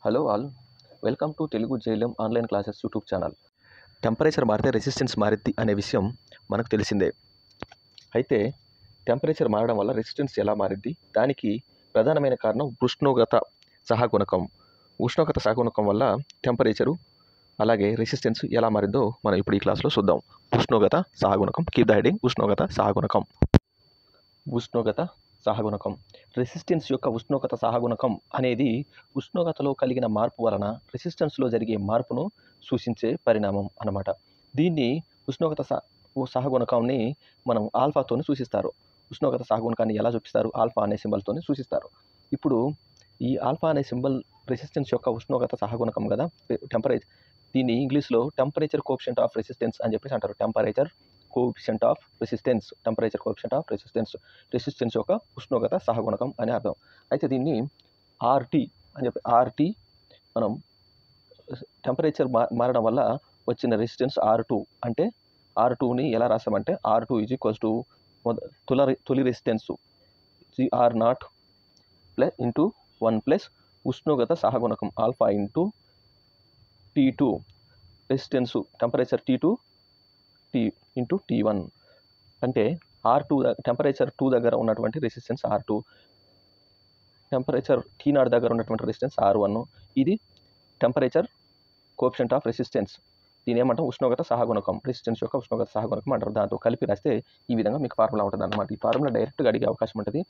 Hello all, welcome to Telugu xylem online classes YouTube channel. Temperature మారితే resistance మారిద్ది అనే విషయం మనకు తెలిసిందే. అయితే టెంపరేచర్ మారడం వల్ల రెసిస్టెన్స్ ఎలా మారిద్ది? దానికి ప్రధానమైన కారణం ఉష్ణోగ్రత సహగుణకం. ఉష్ణోగ్రత సహగుణకం వల్ల టెంపరేచరు అలాగే రెసిస్టెన్స్ ఎలా మారిందో మనం ఇప్పుడు ఈ క్లాస్లో చూద్దాం. ఉష్ణోగ్రత సహగుణకం. కీప్ ద హెడింగ్ ఉష్ణోగ్రత సహగుణకం. ఉష్ణోగ్రత సహగుణకం. రెసిస్టెన్స్ యొక్క ఉష్ణోగ్రత సహగుణకం అనేది ఉష్ణోగ్రతలో కలిగిన మార్పు వలన రెసిస్టెన్స్లో జరిగే మార్పును సూచించే పరిణామం అన్నమాట. దీన్ని ఉష్ణోగ్రత సహగుణకాన్ని మనం ఆల్ఫాతోని సూచిస్తారు. ఉష్ణోగ్రత సహగుణకాన్ని ఎలా చూపిస్తారు? ఆల్ఫా అనే సింబల్తోని సూచిస్తారు. ఇప్పుడు ఈ ఆల్ఫా అనే సింబల్ రెసిస్టెన్స్ యొక్క ఉష్ణోగ్రత సహగుణకం కదా, టెంపరేచర్. దీన్ని ఇంగ్లీష్లో టెంపరేచర్ కోఎఫిషియంట్ ఆఫ్ రెసిస్టెన్స్ అని చెప్పేసి అంటారు. Temperature coefficient of resistance. Temperature coefficient of resistance. Resistance యొక్క ఉష్ణోగ్రత సహగుణకం అని అర్థం. అయితే దీన్ని ఆర్టీ అని చెప్పి మనం టెంపరేచర్ మారడం వల్ల వచ్చిన రెసిస్టెన్స్ R2 అంటే R2ని ఎలా రాసామంటే R2 ఈజ్ ఈక్వల్స్ టు తొలి resistance R0 plus into 1 plus ఉష్ణోగ్రత సహగుణకం alpha into T2 resistance temperature T2 into T1 అంటే R2 టెంపరేచర్ 2 దగ్గర ఉన్నటువంటి రెసిస్టెన్స్ R2, టెంపరేచర్ T0 దగ్గర ఉన్నటువంటి రెసిస్టెన్స్ R1. ఇది టెంపరేచర్ కోఎఫిషియంట్ ఆఫ్ రెసిస్టెన్స్. దీని ఏమంటాం? ఉష్ణోగ్రత సహగుణకం. రెసిస్టెన్స్ యొక్క ఉష్ణోగ్రత సహగుణకం అంటారు. దాంతో కలిపి రాస్తే ఈ విధంగా మీకు ఫార్ములా ఉంటుంది అన్నమాట. ఈ ఫార్ములా డైరెక్ట్గా అడిగే అవకాశం ఉంటుంది.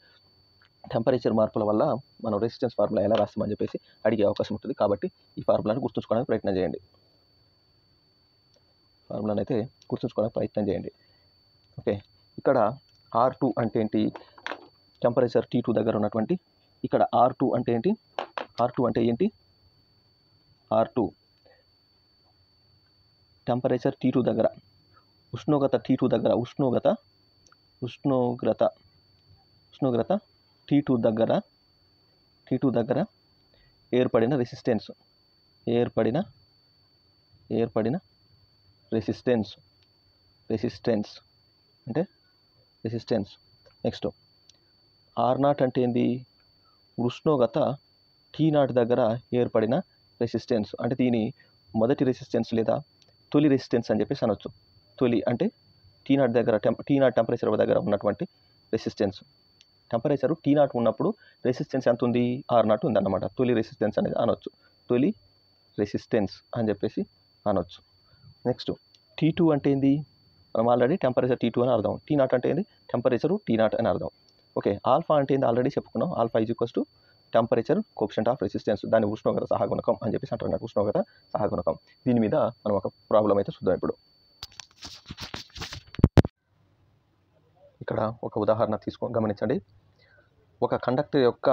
టెంపరేచర్ మార్పుల వల్ల మనం రెసిస్టెన్స్ ఫార్ములా ఎలా రాస్తామని చెప్పేసి అడిగే అవకాశం ఉంటుంది. కాబట్టి ఈ ఫార్ములాను గుర్తుంచుకోవడానికి ప్రయత్నం చేయండి. ఓకే, ఇక్కడ R2 అంటే ఏంటి? టెంపరేచర్ T2 దగ్గర ఉన్నటువంటి ఇక్కడ R2 అంటే ఏంటి? R2 టెంపరేచర్ T2 దగ్గర, ఉష్ణోగ్రత T2 దగ్గర, ఉష్ణోగ్రత T2 దగ్గర ఏర్పడిన రెసిస్టెన్స్. అంటే రెసిస్టెన్స్. నెక్స్ట్ R0 అంటే ఏంది? ఉష్ణోగ్రత T0 దగ్గర ఏర్పడిన రెసిస్టెన్స్. అంటే దీని మొదటి రెసిస్టెన్స్ లేదా తొలి రెసిస్టెన్స్ అని చెప్పేసి అనొచ్చు. తొలి అంటే T0 దగ్గర T0 టెంపరేచర్ దగ్గర ఉన్నటువంటి రెసిస్టెన్స్. టెంపరేచర్ T0 ఉన్నప్పుడు రెసిస్టెన్స్ ఎంత ఉంది? R0 ఉందన్నమాట. తొలి రెసిస్టెన్స్ అనేది అనొచ్చు. తొలి రెసిస్టెన్స్ అని చెప్పేసి అనొచ్చు. నెక్స్ట్ T2 అంటే ఏంది? మనం ఆల్రెడీ టెంపరేచర్ T2 అని అర్థం. T0 అంటే ఏంది? టెంపరేచరు T0 అని అర్థం. ఓకే, ఆల్ఫా అంటే ఏంది? ఆల్రెడీ చెప్పుకున్నాం. Alpha is equals to temperature coefficient of resistance. దాని ఉష్ణోగ్రత సహగుణకం అని చెప్పేసి అంటున్నారు. ఉష్ణోగ్రత సహగుణకం. దీని మీద మనం ఒక ప్రాబ్లం అయితే చూద్దాం. ఇప్పుడు ఇక్కడ ఒక ఉదాహరణ గమనించండి. ఒక కండక్టర్ యొక్క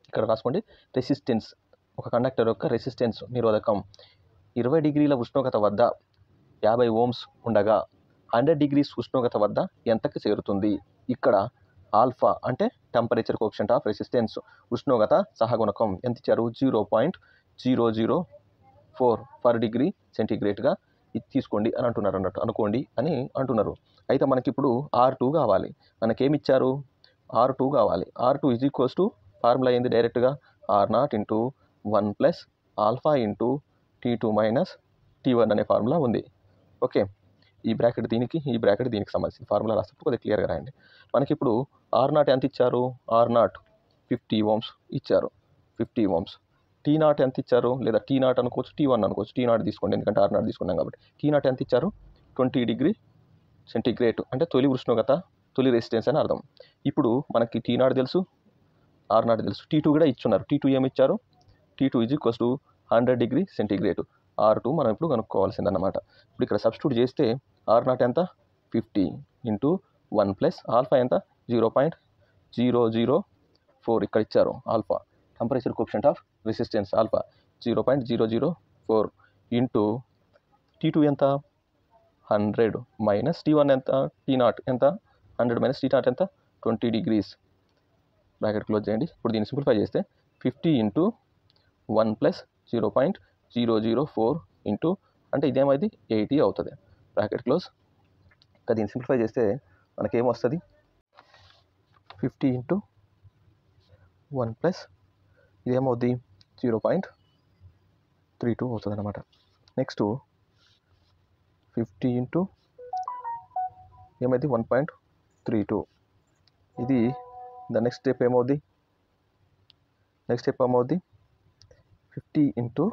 ఇక్కడ రాసుకోండి రెసిస్టెన్స్. ఒక కండక్టర్ యొక్క రెసిస్టెన్స్ నిరోధకం 20 డిగ్రీల ఉష్ణోగ్రత వద్ద 50 ఓమ్స్ ఉండగా 100 డిగ్రీస్ ఉష్ణోగ్రత వద్ద ఎంతకు చేరుతుంది? ఇక్కడ ఆల్ఫా అంటే టెంపరేచర్ కోఎఫిషియంట్ ఆఫ్ రెసిస్టెన్స్. ఉష్ణోగ్రత సహగుణకం ఎంత ఇచ్చారు? 0.004 పర్ డిగ్రీ సెంటీగ్రేడ్గా ఇది తీసుకోండి అని అంటున్నారు. అయితే మనకి ఇప్పుడు R2 కావాలి. మనకేమిచ్చారు? R2 కావాలి. R2 is equals to formula ఏంది? డైరెక్ట్గా R0 into 1 plus alpha into T2 minus T1 అనే ఫార్ములా ఉంది. ఓకే, ఈ బ్రాకెట్ దీనికి సంబంధించిన ఫార్ములా రాసినప్పుడు కొద్దిగా క్లియర్గా రాయండి. మనకి ఇప్పుడు R0 ఎంత ఇచ్చారు? R0 50 ఓమ్స్ ఇచ్చారు. 50 ఓమ్స్. T0 ఎంత ఇచ్చారు? లేదా T0 అనుకోవచ్చు, T1 అనుకోవచ్చు. T0 తీసుకోండి, ఎందుకంటే R0 తీసుకున్నాం కాబట్టి. T0 ఎంత ఇచ్చారు? 20 డిగ్రీ సెంటీగ్రేడ్ అంటే తొలి ఉష్ణోగ్రత, తొలి రెసిస్టెన్స్ అని అర్థం. ఇప్పుడు మనకి T0 తెలుసు, R0 తెలుసు. T2 కూడా ఇచ్చున్నారు. T2 ఏమి ఇచ్చారు? T2 is equals to 100 degree centigrade. R2 మనం ఇప్పుడు కనుక్కోవాల్సిందన్నమాట. ఇప్పుడు ఇక్కడ సబ్స్టిట్యూట్ చేస్తే R0 ఎంత? 50 ఇంటూ 1 ప్లస్ ఆల్ఫా ఎంత? 0.004 ఇక్కడ ఇచ్చారు. Alpha temperature coefficient of resistance alpha 0.004 into T2 ఎంత? 100 మైనస్ T1 ఎంత? T0 ఎంత? 100 మైనస్ T0 ఎంత? 20 డిగ్రీస్. బ్రాకెట్ క్లోజ్ చేయండి. ఇప్పుడు దీన్ని సింప్లిఫై చేస్తే 50 ఇంటూ 1 ప్లస్ 0.004 ఇంటూ అంటే ఇదేమైంది? 80 అవుతుంది. Bracket close. ఇంకా దీన్ని సింప్లిఫై చేస్తే మనకేమొస్తుంది? 50 ఇంటూ 1 ప్లస్ ఇది ఏమవుద్ది 0.32 అవుతుంది అనమాట. నెక్స్ట్ 50 ఇంటూ ఏమైంది 1.32. ఇది ద నెక్స్ట్ స్టెప్ ఏమవుద్ది 50 ఇంటూ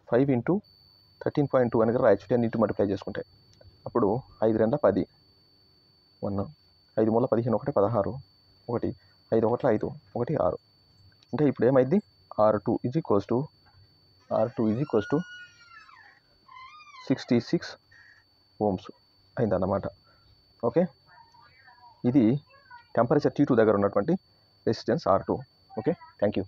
5 ఇంటూ 13.2 అనేది రాయొచ్చు. 10 ఇంటూ మల్టిప్లై చేసుకుంటే అప్పుడు 5 2 10 1 5 మూల 15 1 16 1 5 1 5 1 6. అంటే ఇప్పుడు ఏమైంది R2 is equals to 66 ohms అయిందన్నమాట. ఓకే, ఇది టెంపరేచర్ T2 దగ్గర ఉన్నటువంటి resistance R2. Okay, thank you.